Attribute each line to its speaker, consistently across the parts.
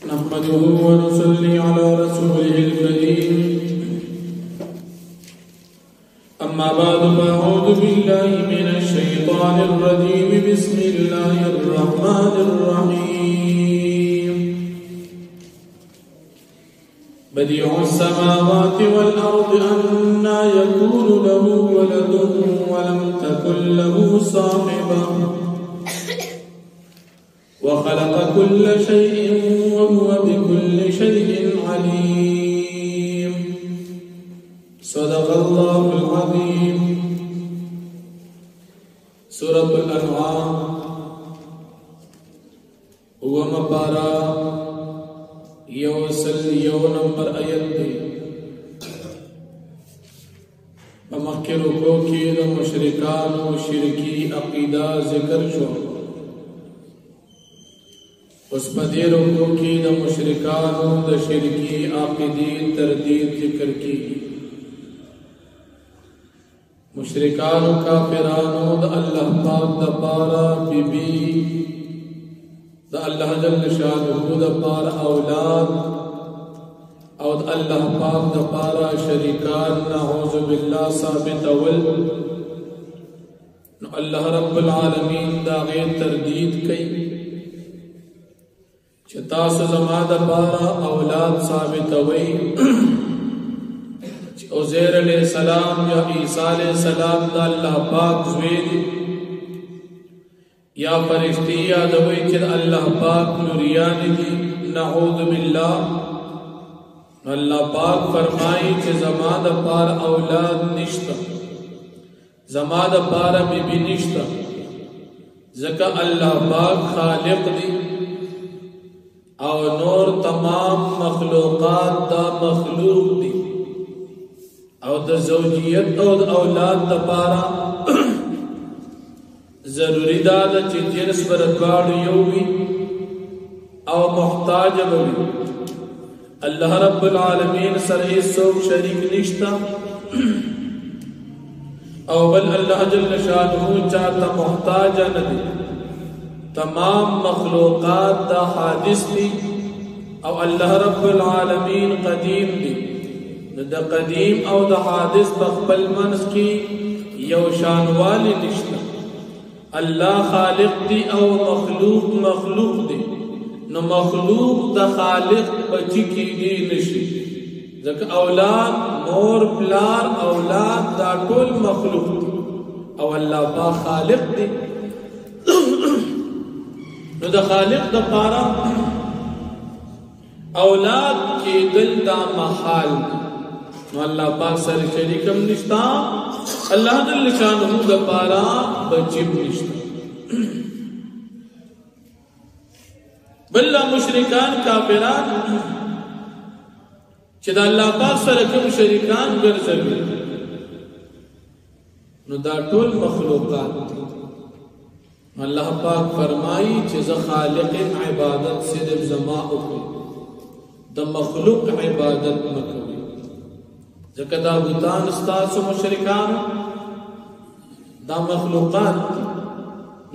Speaker 1: نحمده ونصلي على رسوله الكريم أما بعد فأعوذ بالله من الشيطان الرجيم بسم الله الرحمن الرحيم بديع السماوات والأرض أنى يكون له ولد ولم تكن له صاحبة وخلق كل شيء وهو بكل شيء عليم صدق الله العظيم. سورة الأنعام ومبارا یو نمبر آیت دی. مخکې رکوع کې د مشرکانو شرکی عقیده ذکر شو. اس پدې رکوع کې د مشرکانو د شرکی عقیدې تردید ذکر کی. مشرکانو کافرانو د الله پاک د پاره بیبي د الله جل شانه د پاره اولاد او د الله پاک د پاره شریکان نعوذ بالله ثابت اول نو الله رب العالمین دا غیر تردید کوي چې تاسو زما د پاره اولاد ثابت وي چې عزیر علیہ السلام یا عیسی علیہ السلام د الله پاک زوی دي یا فرشتي یادوي چې الله پاک نوریان دي نعوذ بالله. الله پاک فرمایي چې زما د پاره اولاد نشته زما د پاره بیبي نشته ځکه الله پاک خالق دی او نور تمام مخلوقات دا مخلوق دی او د زوجیت او د اولاد د پاره ضروری دا چې جنس پر دواړو یو وي او محتاج وي. الله رب العالمین سره هیڅوک شریک نشتا او بل الله جل شانه چاته محتاج نه دی. تمام مخلوقات دا حادث دی او الله رب العالمین قدیم دی. دا قدیم او دا حادث بخبل منس کی یو شانوالی نشتا. الله خالق دی او مخلوق دی نو مخلوق دا خالق بچی کی دی نشی ځکه اولاد مور پلار اولاد دا ټول مخلوق دی او الله با خالق دی. نو دا خالق دا پارا اولاد کی دل دا محال نو اللہ پاک سر شریکم نشتا اللہ جل شانہ دا پارا بچیم نشتا. بلہ مشرکان کافران چہ دا اللہ پاک سر کم شریکان گرزوی نو دا ټول مخلوقات اللہ پاک فرمائی چیز خالق عبادت صرف زما اکو دا مخلوق عبادت مکوی ذکر دا بوتان استاس و مشرکان دا مخلوقات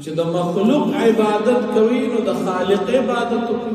Speaker 1: چیز دا مخلوق عبادت کوی نو دا خالق عبادت اکو.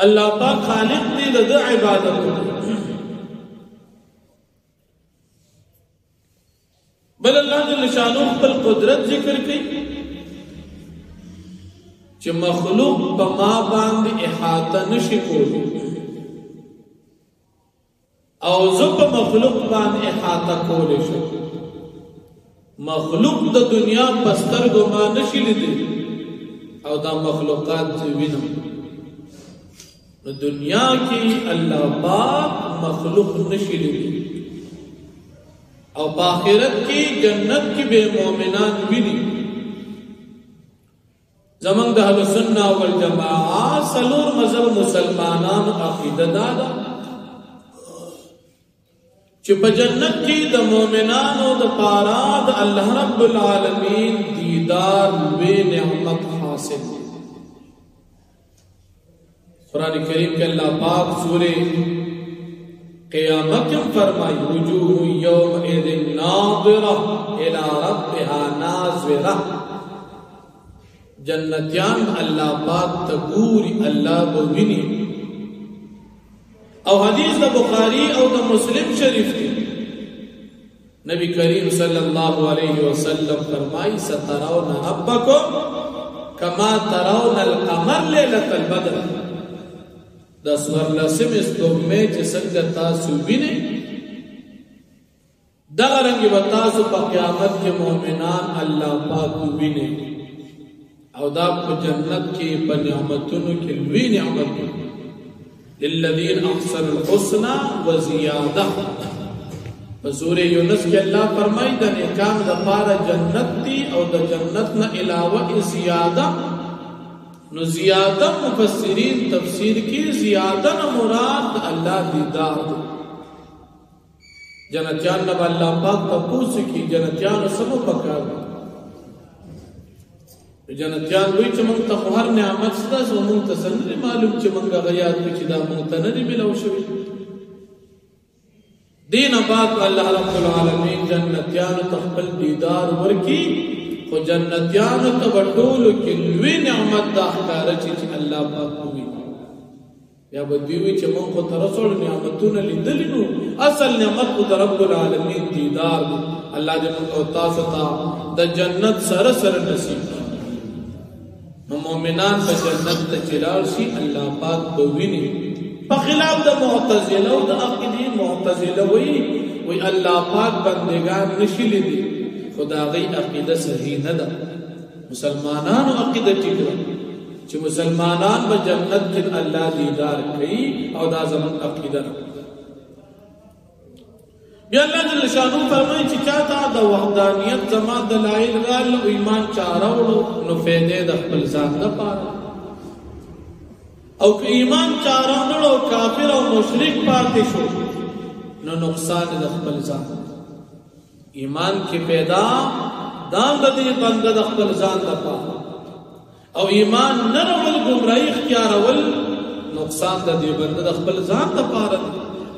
Speaker 1: اللہ پاک خالق دی دا عبادت اکو. بل اللہ جل شانہ پر قدرت ذکر کی کہ مخلوق بما باند احاطہ نشی کولی او زب مخلوق باند احاطہ کولی شو. مخلوق دا دنیا پستر گما نشی لیدی او دا مخلوقات زوینم دنیا کی اللہ پاک مخلوق نشی لیدی او باخرت کی جنت کی بے مومنان بھی نہیں. زمان دا اہل سنہ والجماعہ سلور مذہب مسلمانان عقیدہ دادا چھ پا جنت کی دا مومنان و دا پارا دا اللہ رب العالمین دیدار بے نعمت حاصل. قرآن کریم کے اللہ پاک سورہ قیامت کم فرمائی وجوہ یومئذ ناظرہ الی ربها ناظرہ جنتیان اللہ پاک تگوری اللہ بوینی او حدیث دا بخاری او دا مسلم شریف کی نبی کریم صلی اللہ علیہ وسلم فرمائی سترون ربکم کما ترون القمر لیلت البدر دا سورلسم استغمے چی سنگ تاسو بینے دا رنگی بتاسو پا قیامت کے مومنان اللہ پاک بینے او دا پا جنت کی پا نعمتنو کی لوی نعمت للذین احسن الحسنى وزیادہ سورہ یونس کے اللہ فرمائی دا نیکان دا پارا جنت تی او دا جنت نا علاوہ زیادہ نو زیادہ مفسرین تفسیر کی زیادہ نا مراد اللہ دیدار دی جنتیان نبا اللہ پاک تپوس کی جنتیان سبو پکار جنتیان وی چه منگ تا خوهر نعمت ستا سو منگ تا سنری معلوم چه منگا غیاد بچی دا منگ تا نری ملو شوی دین بعد اللہ رب العالمین جنتیان تخبل دیدار ورکی خو جنتیان تبطولو کلوی نعمت دا اخکارا چی اللہ پاک ہوئی یا بدیوی چه منگ خو ترسول نعمتون لدلنو اصل نعمت خود رب العالمین دیدار اللہ جب منگ اوتاستا دا جنت سر سر نصیب مومنان پا جنت تجلال شی اللہ پاک بوینی پا خلاف دا معتزلہ و دا عقیدی معتزلہ وی اللہ پاک بندگان نشلی دی خدا غی عقیدہ صحیح ندا مسلمانان و عقیدہ ٹکرا چی مسلمانان با جنت جن اللہ دیدار کئی او دا زمن عقیدہ بیا اللہ جل شانو فرمائی چی چاہتا دا وحدانیت زمان دلائل غال و ایمان چاروڑو نو فیدے دا خپل ذات دا پارا او که ایمان چاروڑو کافر و مشرک پاتے شو نو نقصان دا خپل ذات ایمان کی پیدا دان دا دی بند دا خپل ذات دا پارا او ایمان نرول گمرائی اختیارول نقصان دا دی بند دا خپل ذات دا پارا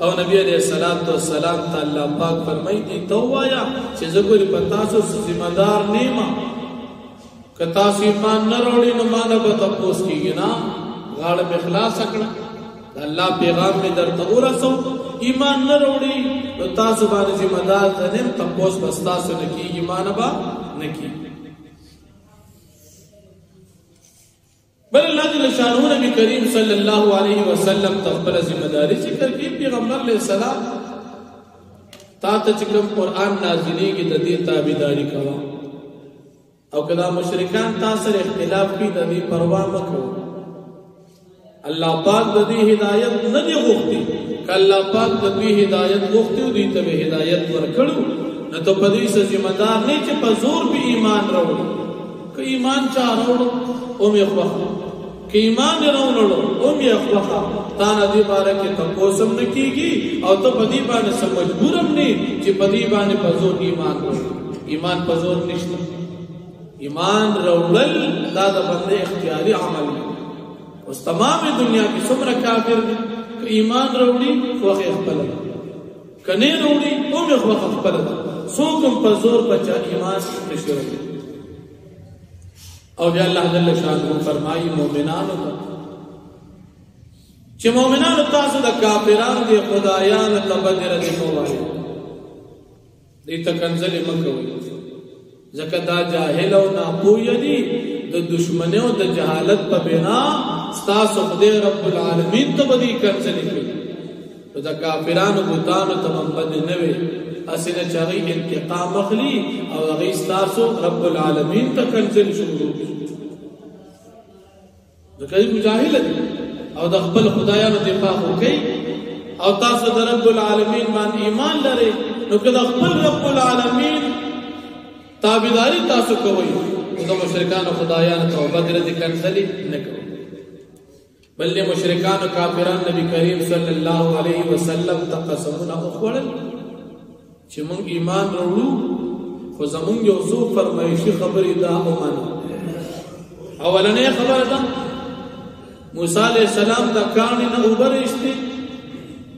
Speaker 1: او نبی علیہ السلام تا اللہ پاک فرمائی دی تو آیا چی زگوری پتاسو ذمہ دار نیما کتاسو ایمان نروڑی نمانا بتپوس کی گنا غالب اخلاص اکڑا اللہ پیغام میں در تغورسو ایمان نروڑی تاسو بانی ذمہ دار تنیم تپوس بستاسو نکی ایمان با نکی بل اللہ جل شانہ نبی کریم صلی اللہ علیہ وسلم تقبل ذمہ داری ذکر کی پیغمبر علیہ السلام تا چکم قرآن نازلی کی تدی تابیداری کوا او کدا مشرکان تاثر اختلاف کی تدی پرواہ مکو اللہ پاک تدی ہدایت ندی غختی کہ اللہ پاک تدی ہدایت غختی و دی تبی ہدایت ورکڑو نہ تو پدی سے ذمہ دار نہیں چھ پزور بھی ایمان روڑو کہ ایمان چاہ روڑو امی اخوخا کہ ایمان روڑو امی اخوخا تانا دی بارے کے تپوسم نکی گی او تو پدی بانے سے مجبورم نہیں چی پدی بانے پزور ایمان روڑو ایمان پزور نشتا ایمان روڑل دادا بندے اختیاری عمل میں اس تمام دنیا کی سمر کافر کہ ایمان روڑی خوخ اخبرد کنے روڑی امی خوخ اخبرد سوکم پزور بچا ایمان نشتا او بیا اللہ جل شانہ فرمائی مومنانو تا چی مومنانو تاسو دا کافران دی خدایان تبدر دی موائی دی تکنزل مکوئی زکر دا جاہل و ناپوی دی دا دشمنی و دا جہالت پا بنا ستاسو خدای رب العالمین تبدی کنزلی کوئی دا کافران و بوتانو تبدی نوی اسی نے چاہی انتقام اخلی او اغی ستاسو رب العالمین تکنزل شروع ذکر مجاہل دی او دخبل خدایان دفاع ہو گئی او تاسو در رب العالمین مان ایمان لرے نو کہ دخبل رب العالمین تابداری تاسو کوئی او مشرکان و خدایان تو بدر دی کنزلی نکو بلے مشرکان و کافران نبی کریم صلی اللہ علیہ وسلم تقسمون اخوڑل چی منگ ایمان روڑو خو زمونگ یوزو فرمائشی خبری دا امانا اولنے خبر دا موسیٰ علیہ السلام دا کانی نا اوبر اشتی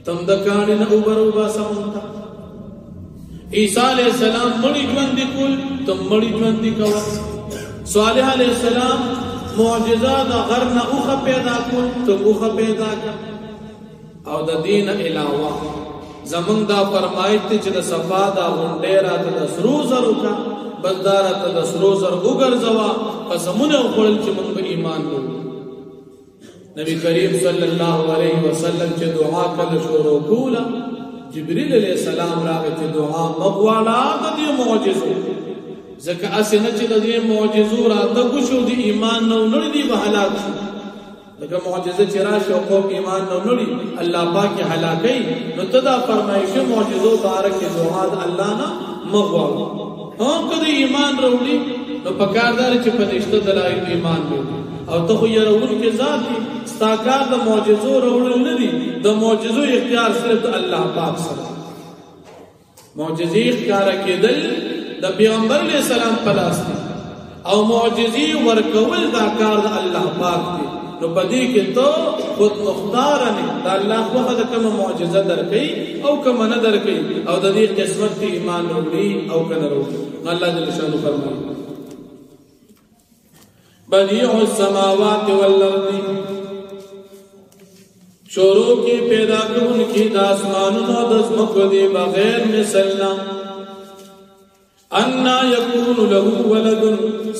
Speaker 1: تم دا کانی نا اوبر اوبا سمونتا عیسیٰ علیہ السلام مڑی جوندی کول تم مڑی جوندی کوا صالح علیہ السلام معجزہ دا غرنا اوخه پیدا کول تو اوخه پیدا کړ او د دین علاوه زمون دا فرمایت چې د صفا دا غونډه راته د سرو زرو کا بلدار ته د سرو زر وګرځوا قسمونه خپل چې موږ په ایمان وو نبی کریم صلی الله علیه وسلم چې دعا کله شروع کوله جبريل علیہ السلام راغی چې دعا مغواړه د دې معجزو ځکه اسنه چې د دې معجزو راته کو شو د ایمان نو نړۍ دی به هلاک شو لکه معجزه چې راشي او قوم ایمان نو نړۍ الله پاک هلاکي نو تدا فرمایشه معجزو بارک دعا د الله نه مغواړه هم کله ایمان وروړي نو پکاردار چې په نشته دلایل ایمان وروړي او ته خو يرون کې ذاتي استاکار د معجزو وروړل نه دي د معجزو اختیار صرف د الله پاک سره معجزې اختیار کېدل د پیغمبر علیہ السلام پلاس دي او معجزې ورکول دا کار د الله پاک دی نو پدې کې ته خود مختار نه د الله خو د کوم معجزه درکې او کوم نه درکې او د دې قسمت په ایمان وروړي او کنه وروړي الله جل شانه فرمایي بديع السماوات والارض شروع کی پیدا کون کی د اسمانونو د زمکو دی بغیر مثلنا ان یکون له ولد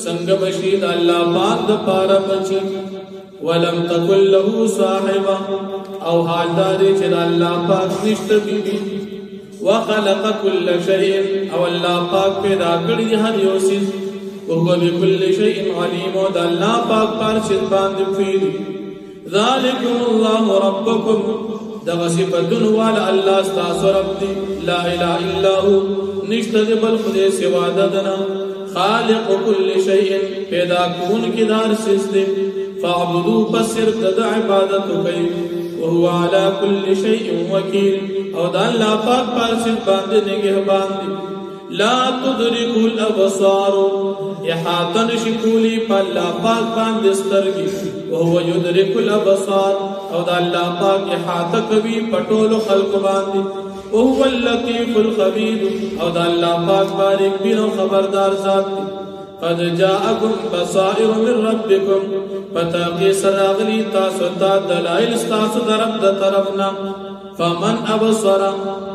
Speaker 1: څنګه بشید الله پاک د پاره بچی ولم تکن له صاحبه او حال دار چې الله پاک نشته بیبي وخلق كل شيء او الله پاک پیدا کړی هر یو شی او هو بكل شيء عليم او د الله پاک پر شت باندې فید ذالکم الله ربکم دغه صفاتون والا الله استاسو رب دی لا اله الا هو نشته بل خدای سوا دنا خالق كل شيء پیدا کون کی دار سسته فاعبدوا بصر د عبادت کوي وهو على كل شيء وكيل او د الله پاک پر شت باندې نگهبان دی لا تدرك الابصار احاطن شکولی پلا پاک باندې سترګي وهو يدرك الابصار او د الله پاک احاطه کوي پټول خلق باندې وهو اللطيف الخبير او د الله پاک باریک بین خبردار ذات قد جاءكم بصائر من ربكم فتاقي سراغلی تاسو ته دلائل تاسو درب د طرفنا فمن ابصر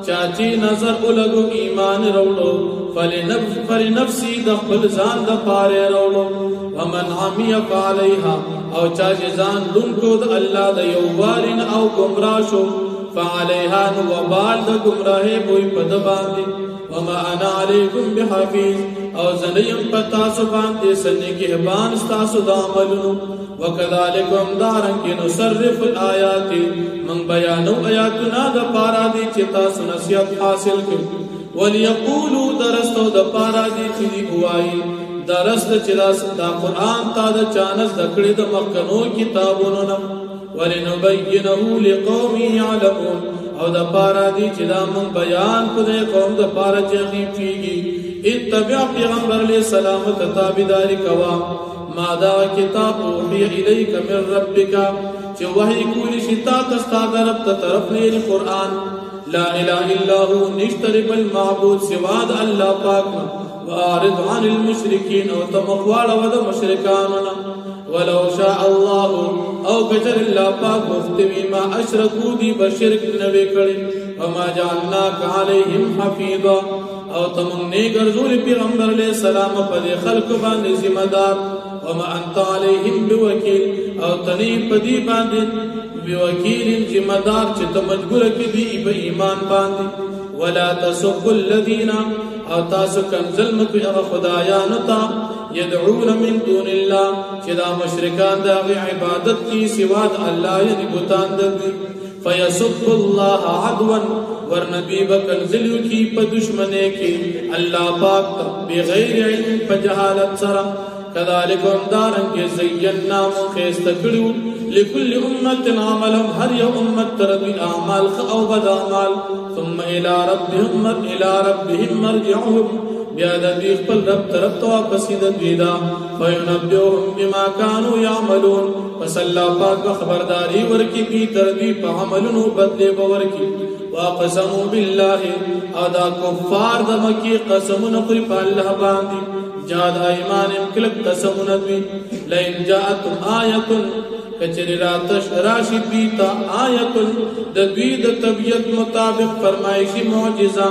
Speaker 1: چاچی نظر الگو ایمان روڑو فلنفسی دخل زان د پاره روڑو ومن عمی فعلیها او چاچی زان دن کو د اللہ د یووارن او گمراشو فعلیها نوبال د گمراہی بوئی پد باندی وما انا علیکم بحفیظ او زنیم پتاسو باندی سنی کی حبان ستاسو داملنو وکذالکم دارنکی نصرف الآیات من بیانو آیاتنا دا پارا دی چتا سنسیت حاصل کر ولیقولو درستو دا پارا دی چیدی اوائی درست چلاس دا قرآن تا دا چانس دکڑی دا مخنو کتابونونا ولنبینہو لقومی یعلمون او دا پارا دی چدا من بیان کدے قوم دا پارا چیغیب چیگی اتبع پیغمبر علیہ السلام تتابداری کوا ماذا کتاب اوحی الیک من ربک چه وحی کولی شتا تستا درب طرف لیر قرآن لا الہ الا هو نشترب المعبود سواد اللہ پاک وارد عن المشرکین او تمخوال ود مشرکاننا ولو شاء الله او کجر اللہ پاک مفتوی ما اشرکو دی بشرک نوے کڑی وما جعلناک علیہم حفیظا او تمنگ نیگر زول پیغمبر علیہ السلام پدی خلق باندی ذمہ دار وما انت علیہم بوکیل او تنی پدی باندی بوکیل ذمہ دار چتا مجبور کی دی با ایمان باندی ولا تسب الذین او تاسو کنزل مکو اغا خدایانتا یدعون من دون اللہ چدا مشرکان داغی عبادت کی سواد اللہ یعنی بتان دی فیسب اللہ عدوا ورنبی بکنزلیو کی پا دشمنے کی اللہ پاک بغیر علم پا جہالت سرا کذالکم دارن کے زیننا مخیستکڑو لکل امت عملهم ہر یا امت تردوی اعمال او بد اعمال ثم الى ربهم مرجعهم بیادبی خپل رب طرف تو واپسید دویدا فینبئهم بما كانوا يعملون پس اللہ پاک خبرداری ورکی کی تردوی پا عملنو بدلے بورکی واقسموا بالله ادا کفار د مکی قسم نقری په الله باندې جاد ایمان کلک قسمون دوی لئن جاءتم آیت کچری راشد بیتا آیت دوی د طبیعت مطابق فرمائشی معجزہ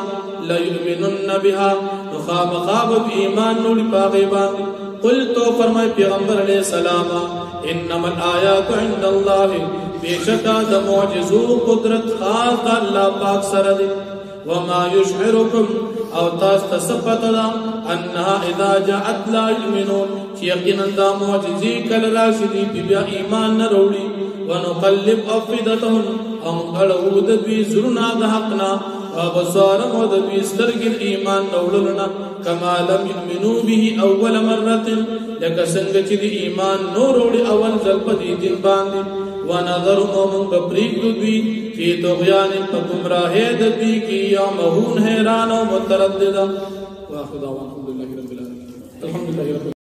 Speaker 1: لیؤمنن بها نخاب خواب ایمان نوڑی پاغی باندی قل تو فرمائی پیغمبر علیہ السلام انما الآیات عند اللہ بیشکا دا معجزو قدرت خاص دا اللہ پاک سردی وما يشعركم او تاس تثبت دا انها اذا جاءت لا يؤمنون یقینا دا معجزی کل راشدی بیا ایمان نروڑی ونقلب افئدتهم او غلود دوی زرنا دا حقنا وابصارهم و دوی سترگل ایمان نوڑلنا کما لم يؤمنوا به اول مرت لکه څنګه چې د ایمان نور وړي اول ځل په دې دین باندې ونظرهم من بپریک دوی فی طغیان په گمراهی د دوی کې یا مهون حیران او متردد واخذ الحمد لله رب العالمین الحمد لله